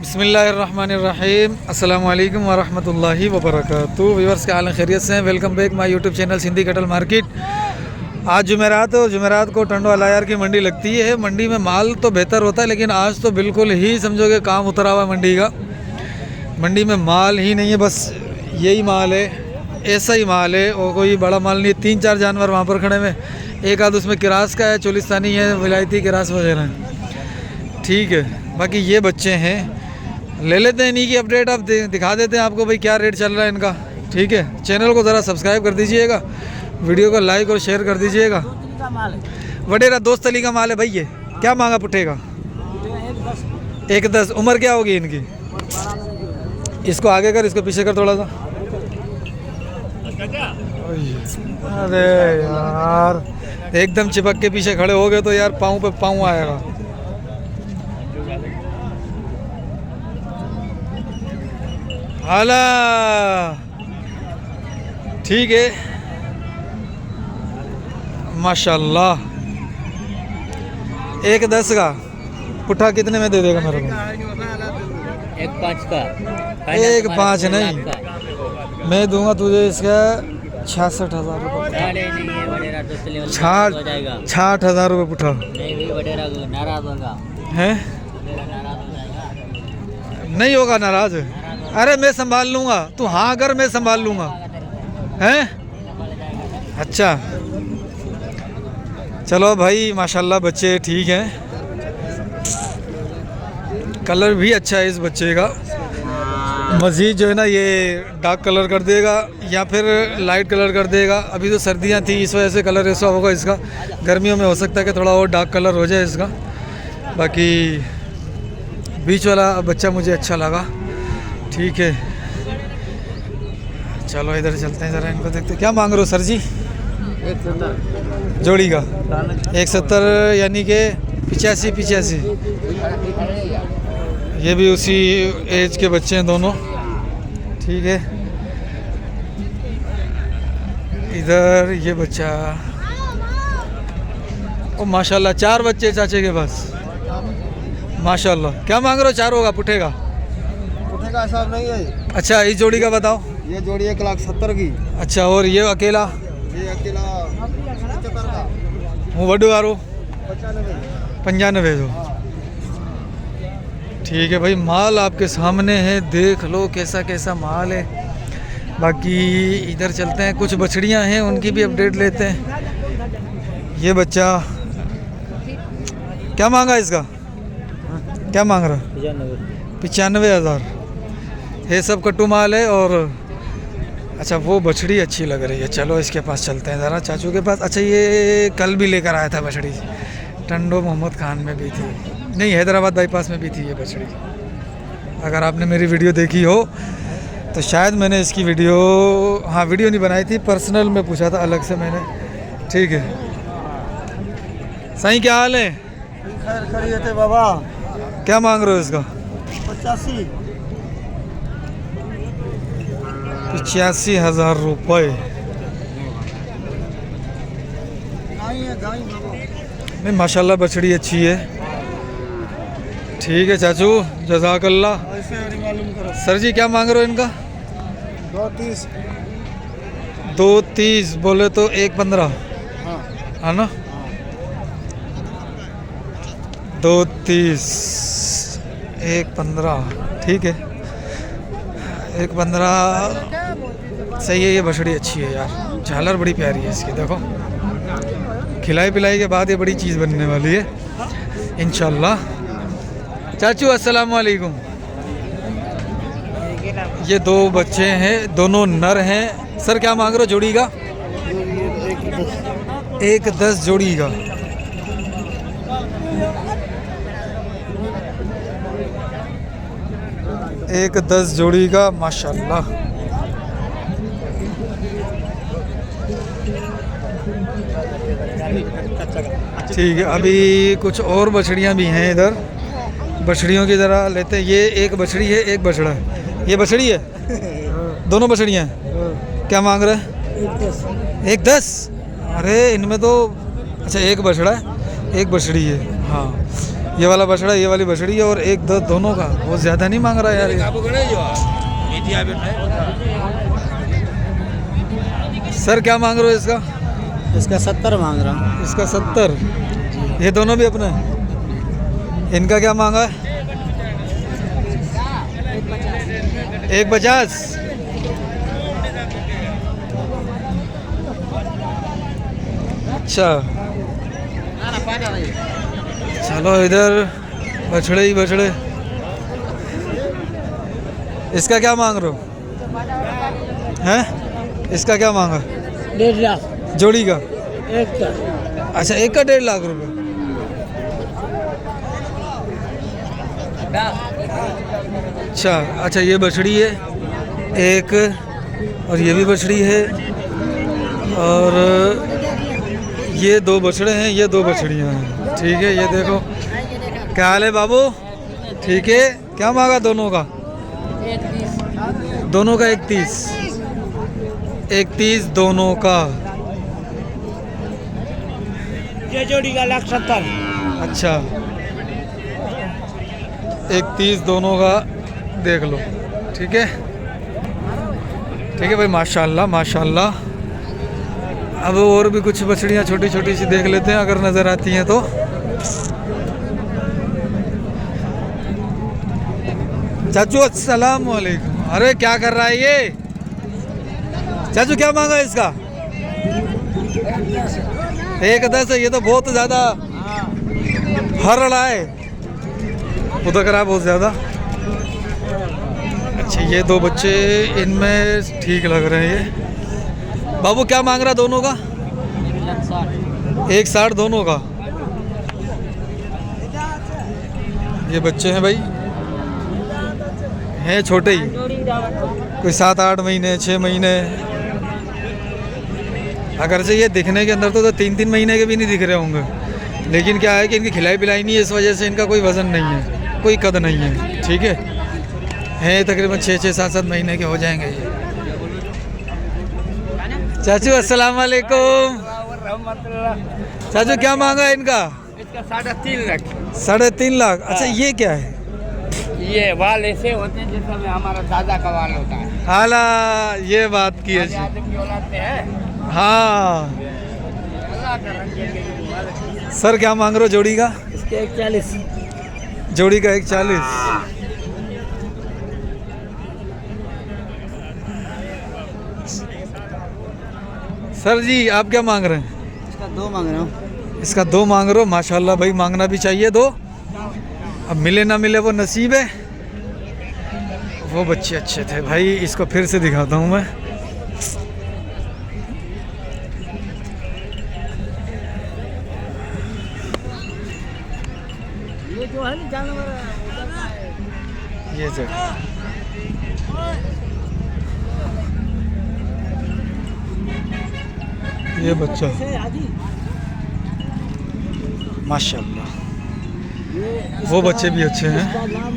बिस्मिल्लाहिर्रहमानिर्रहीम अस्सलामुअलैकुम वरहमतुल्लाहि वबरकातुहू। व्यूअर्स के हाल खैरियत से हैं। Welcome back my YouTube channel Sindhi कटल मार्केट। आज जुमेरात और जुमेरात को टंडो अलायार की मंडी लगती है। मंडी में माल तो बेहतर होता है, लेकिन आज तो बिल्कुल ही समझोगे काम उतरा हुआ मंडी का। मंडी में माल ही नहीं है, बस यही माल है, ऐसा ही माल है और कोई बड़ा माल नहीं है। 3-4 जानवर वहाँ पर खड़े में, एक आध उसमें किरास का है, चोलिस्तानी है, विलायती किरास वगैरह है। ठीक है, बाकी ये बच्चे हैं, ले लेते हैं इन्हीं की अपडेट। आप दिखा देते हैं आपको भाई क्या रेट चल रहा है इनका। ठीक है, चैनल को ज़रा सब्सक्राइब कर दीजिएगा, वीडियो को लाइक और शेयर कर दीजिएगा। वडेरा दोस्त अली का माल है भाई। ये क्या मांगा पुट्ठेगा? 1.10। उम्र क्या होगी इनकी? इसको आगे कर, इसको पीछे कर थोड़ा सा। अरे यार, एकदम चिपक के पीछे खड़े हो गए तो यार पाँव पे पाँव आएगा। हाला ठीक है, माशाल्लाह। 1.10 का पुट्ठा कितने में दे देगा मेरे को? 1.5 का। 1.5 नहीं, मैं दूंगा तुझे इसका 66,000 रुपये। 60,000 रुपये पुट्ठा है। नहीं होगा नाराज? अरे मैं संभाल लूँगा, तू हाँ अगर मैं संभाल लूँगा। हैं? अच्छा चलो भाई, माशाल्लाह बच्चे ठीक हैं। कलर भी अच्छा है इस बच्चे का। मज़ीद जो है ना, ये डार्क कलर कर देगा या फिर लाइट कलर कर देगा। अभी तो सर्दियाँ थी, इस वजह से कलर ऐसा होगा इसका। गर्मियों में हो सकता है कि थोड़ा और डार्क कलर हो जाए इसका। बाकी बीच वाला बच्चा मुझे अच्छा लगा। ठीक है, चलो इधर चलते हैं, ज़रा इनको देखते हैं। क्या मांग रहे हो सर जी? 1.70 जोड़ी का 1.70, यानी कि 85। ये भी उसी एज के बच्चे हैं दोनों। ठीक है, इधर ये बच्चा, ओ माशाल्लाह 4 बच्चे चाचे के पास, माशाल्लाह। क्या मांग रहे हो? 4 होगा पुट्ठे का? पुट्ठे का हिसाब नहीं है। अच्छा, इस जोड़ी का बताओ। ये जोड़ी 1,70,000 की। अच्छा, और ये अकेला? ये अकेला 75 का। वो वडू वारो 95। 95 जो। ठीक है भाई, माल आपके सामने है, देख लो कैसा कैसा माल है। बाकी इधर चलते हैं, कुछ बछड़ियां हैं उनकी भी अपडेट लेते हैं। ये बच्चा क्या मांगा इसका? क्या मांग रहा? 95,000। ये सब कट्टू माल है। और अच्छा, वो बछड़ी अच्छी लग रही है, चलो इसके पास चलते हैं ज़रा, चाचू के पास। अच्छा, ये कल भी लेकर आया था बछड़ी, टंडो मोहम्मद खान में भी थी, नहीं हैदराबाद बाईपास में भी थी ये बछड़ी। अगर आपने मेरी वीडियो देखी हो तो शायद मैंने इसकी वीडियो, हाँ वीडियो नहीं बनाई थी, पर्सनल में पूछा था अलग से मैंने। ठीक है, सही क्या हाल है? खैर खरीदे थे बाबा। क्या मांग रहे हो इसका? 85,000 रुपये। नहीं माशाल्लाह बछड़ी अच्छी है। ठीक है चाचू, जज़ाकल्लाह। सर जी क्या मांग रहे हो इनका? 2.30। 2.30 बोले तो 1.15 है ना? 2.30 1.15 ठीक है, 1.15 सही है। ये बछड़ी अच्छी है यार, झालर बड़ी प्यारी है इसकी, देखो खिलाई पिलाई के बाद ये बड़ी चीज़ बनने वाली है इंशाल्लाह। चाचू अस्सलाम वालेकुम। ये 2 बच्चे हैं, दोनों नर हैं। सर क्या मांग रहे हो जोड़ी का? 1.10 जोड़ी का। एक 10 जोड़ी का, माशाल्लाह। ठीक है, अभी कुछ और बछड़ियाँ भी हैं इधर, बछड़ियों की ज़रा लेते हैं। ये एक बछड़ी है, एक बछड़ा है। ये बछड़ी है, दोनों बछड़ियाँ हैं। क्या मांग रहे हैं? 1.10। अरे इनमें तो अच्छा, एक बछड़ा है एक बछड़ी है। हाँ, ये वाला बछड़ा, ये वाली बछड़ी है, और एक दो दोनों का। बहुत ज़्यादा नहीं मांग रहा यार ये। सर क्या मांग रहे हो इसका? इसका 70 मांग रहा हूँ। इसका 70। ये दोनों भी अपने? इनका क्या मांगा है? 150। अच्छा, चलो इधर बछड़े ही बछड़े। इसका क्या मांग रहे हो? हैं? इसका क्या मांगा? 1.5 लाख जोड़ी का? एक का। अच्छा, एक का 1.5 लाख रुपए। अच्छा अच्छा, ये बछड़ी है एक, और ये भी बछड़ी है, और ये 2 बछड़े हैं, ये 2 बछड़ियाँ हैं। ठीक है, ये देखो। क्या हाल है बाबू? ठीक है। क्या मांगा दोनों का? दोनों का 31। 31 दोनों का। ये जोड़ी का 170। अच्छा, 31 दोनों का, देख लो। ठीक है, ठीक है भाई, माशाल्लाह माशाल्लाह। अब और भी कुछ बछड़ियाँ छोटी छोटी सी देख लेते हैं, अगर नज़र आती हैं तो। चाचू अस्सलाम वालेकुम। अरे क्या कर रहा है ये? चाचू क्या मांगा इसका? 1.10 है। ये तो बहुत ज़्यादा हर रहा है, उधर करा बहुत ज़्यादा। अच्छा, ये 2 बच्चे इनमें ठीक लग रहे हैं। ये बाबू क्या मांग रहा दोनों का? 160 दोनों का। ये बच्चे हैं भाई, हैं छोटे ही, कोई 7-8 महीने 6 महीने। अगर से ये दिखने के अंदर तो 3-3 महीने के भी नहीं दिख रहे होंगे, लेकिन क्या है कि इनकी खिलाई पिलाई नहीं है, इस वजह से इनका कोई वज़न नहीं है, कोई कद नहीं है। ठीक है, हैं तकरीबन 6-6 7-7 महीने के हो जाएंगे ये। चाचू अस्सलाम वालेकुम। चाचू क्या मांगा इनका? इसका 3.5 लाख। 3.5 लाख। अच्छा, ये क्या है? ये वाल ऐसे होते हैं जैसे में हमारा दादा का वाल होता है। हाला, ये बात की है जी। आदमी की औलाद से है। हाँ अल्लाह का रंग है। सर, क्या मांग रहे हो जोड़ी का? इसके 140। जोड़ी का 140। सर जी, आप क्या मांग रहे हैं? इसका 2 मांग रहा हूँ। इसका 2 मांग रहे हो? माशाल्लाह भाई, मांगना भी चाहिए 2। अब मिले ना मिले वो नसीब है। वो बच्चे अच्छे थे भाई, इसको फिर से दिखाता हूँ मैं। ये जो है ना जानवर, ये जो ये बच्चा माशाल्लाह, वो बच्चे भी अच्छे हैं। इसका नाम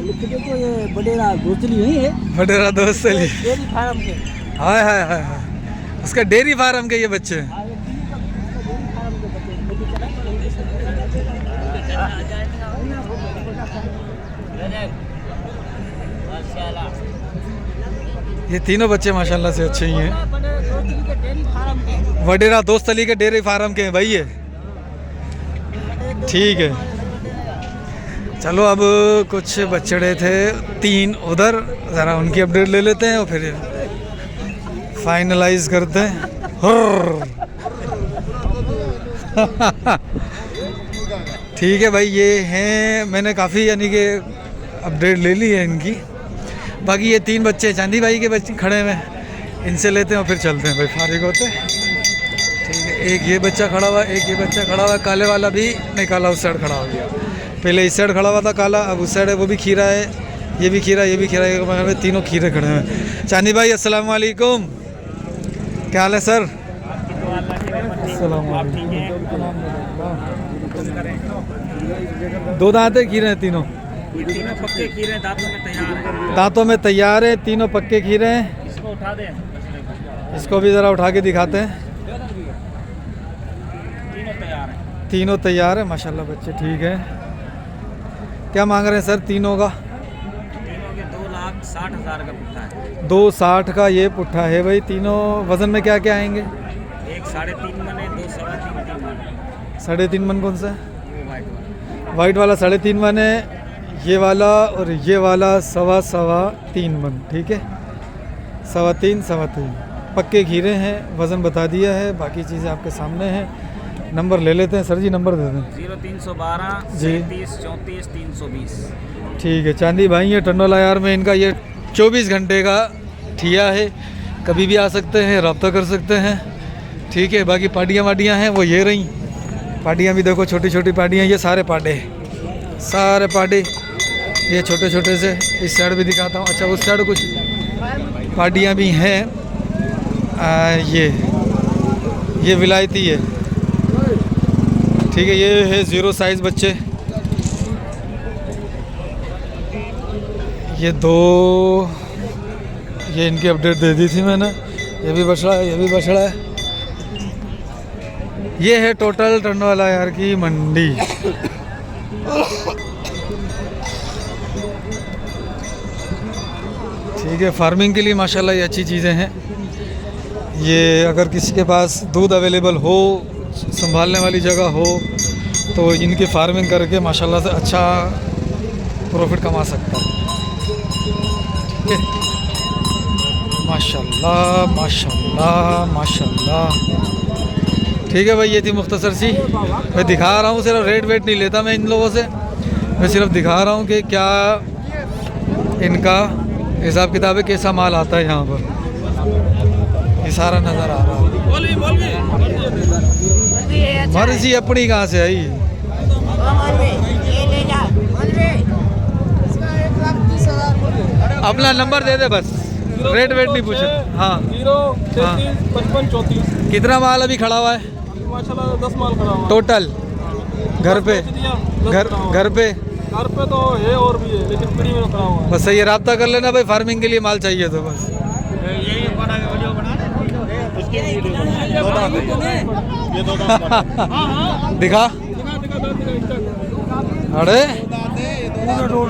लिख दो तो ये बडेरा गोचली नहीं है, बडेरा दोस्त अली। डेयरी फार्म के। हाय हाय हाय हाय, उसका डेयरी फार्म के ये बच्चे हैं। ये तीनों बच्चे माशाल्लाह से अच्छे ही हैं। वडेरा दोस्त अली के डेयरी फार्म के हैं भाई ये। ठीक है, चलो अब कुछ बछड़े थे 3 उधर, ज़रा उनकी अपडेट ले लेते हैं और फिर फाइनलाइज करते हैं। ठीक है भाई, ये हैं, मैंने काफ़ी यानी कि अपडेट ले ली है इनकी। बाकी ये 3 बच्चे चांदी भाई के बच्चे खड़े हुए हैं, इनसे लेते हैं और फिर चलते हैं भाई, फारिग होते हैं। ठीक है, एक ये बच्चा खड़ा हुआ, एक ये बच्चा खड़ा हुआ, काले वाला भी नहीं, काला उस साइड खड़ा हो गया। पहले इस साइड खड़ा हुआ था काला, अब उस साइड है, वो भी खीरा है, ये भी खीरा, ये भी खीरा, ये तीनों खीरे खड़े हैं। चांदी भाई अस्सलाम वालेकुम, क्या हाल है सर? अस्सलाम वालेकुम। 2 दांत है, खीरे हैं तीनों? तीनों पक्के खीरे दांतों में तैयार है। दांतों में तैयार है, तीनों पक्के खीरे हैं। इसको उठा दें, इसको भी ज़रा उठा के दिखाते हैं। तीनों तैयार है। तीनों तैयार है माशाल्लाह, बच्चे ठीक है। क्या मांग रहे हैं सर तीनों का? तीनों के 2,60,000 का पुट्ठा है। 260 का ये पुट्ठा है भाई। तीनों वज़न में क्या क्या आएंगे? एक 3.5 मन है, 2 सवा 3 मन। 3.5 मन कौन सा है? वो वाइट वाला। वाइट वाला 3.5 मन है, ये वाला और ये वाला सवा 3 मन। ठीक है, 3.25 पक्के खीरे हैं। वज़न बता दिया है, बाकी चीज़ें आपके सामने हैं। नंबर ले लेते हैं सर जी, नंबर दे दें। 0312 जी। 37 34 320। ठीक है, चांदी भाई है टंडोला यार में। इनका ये 24 घंटे का ठिया है, कभी भी आ सकते हैं, रब्ता कर सकते हैं। ठीक है, बाकी पाडियाँ वाडियाँ हैं वो ये रही। पाडियाँ भी देखो, छोटी छोटी पाडियाँ, ये सारे पाडे, सारे पाडे ये छोटे छोटे से। इस साइड भी दिखाता हूँ। अच्छा, उस साइड कुछ पाडियाँ भी हैं। ये विलायती है। ठीक है, ये है 0 साइज़ बच्चे। ये 2, ये इनकी अपडेट दे दी थी मैंने। ये भी बछड़ा है, ये भी बछड़ा है। ये है टोटल टंडोला यार की मंडी। ठीक है, फार्मिंग के लिए माशाल्लाह ये अच्छी चीज़ें हैं। ये अगर किसी के पास दूध अवेलेबल हो, संभालने वाली जगह हो, तो इनकी फार्मिंग करके माशाल्लाह से अच्छा प्रॉफिट कमा सकता है। ठीक है, माशाल्लाह माशाल्लाह माशाल्लाह। ठीक है भाई, ये थी मुख्तसर सी। मैं दिखा रहा हूँ, सिर्फ रेट वेट नहीं लेता मैं इन लोगों से। मैं सिर्फ दिखा रहा हूँ कि क्या इनका हिसाब किताब है, कैसा माल आता है यहाँ पर। ये सारा नज़र आ रहा है। मर्जी अपनी कहाँ से आई? अपना नंबर दे दे बस, रेट वेट नहीं पूछे। हाँ, 0335534। कितना माल अभी खड़ा हुआ है? माशाल्लाह 10 माल खड़ा हुआ टोटल घर पे? घर पे घर पे तो है और भी है, लेकिन फ्री में खड़ा हुआ है। बस सही है, रब्ता कर लेना भाई, फार्मिंग के लिए माल चाहिए तो बस। दिखा। अरे दो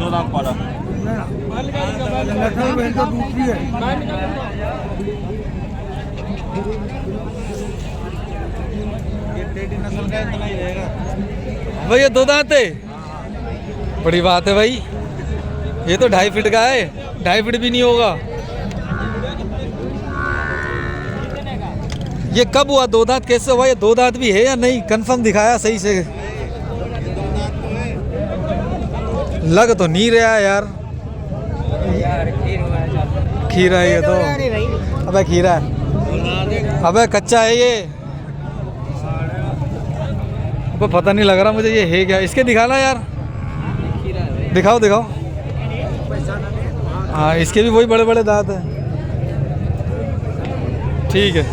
दांत पाड़ा। भाई ये 2 दांत है, बड़ी बात है भाई। ये तो 2.5 फीट का है, 2.5 फीट भी नहीं होगा। ये कब हुआ 2 दांत? कैसे हुआ ये 2 दांत भी है या नहीं? कंफर्म दिखाया सही से। लग तो नहीं रहा है यार। खीरा है ये तो। अबे खीरा है, अबे कच्चा है ये। अब पता नहीं लग रहा मुझे ये है क्या। इसके दिखाना यार, दिखाओ दिखाओ। हाँ, इसके भी वही बड़े बड़े दांत हैं। ठीक है।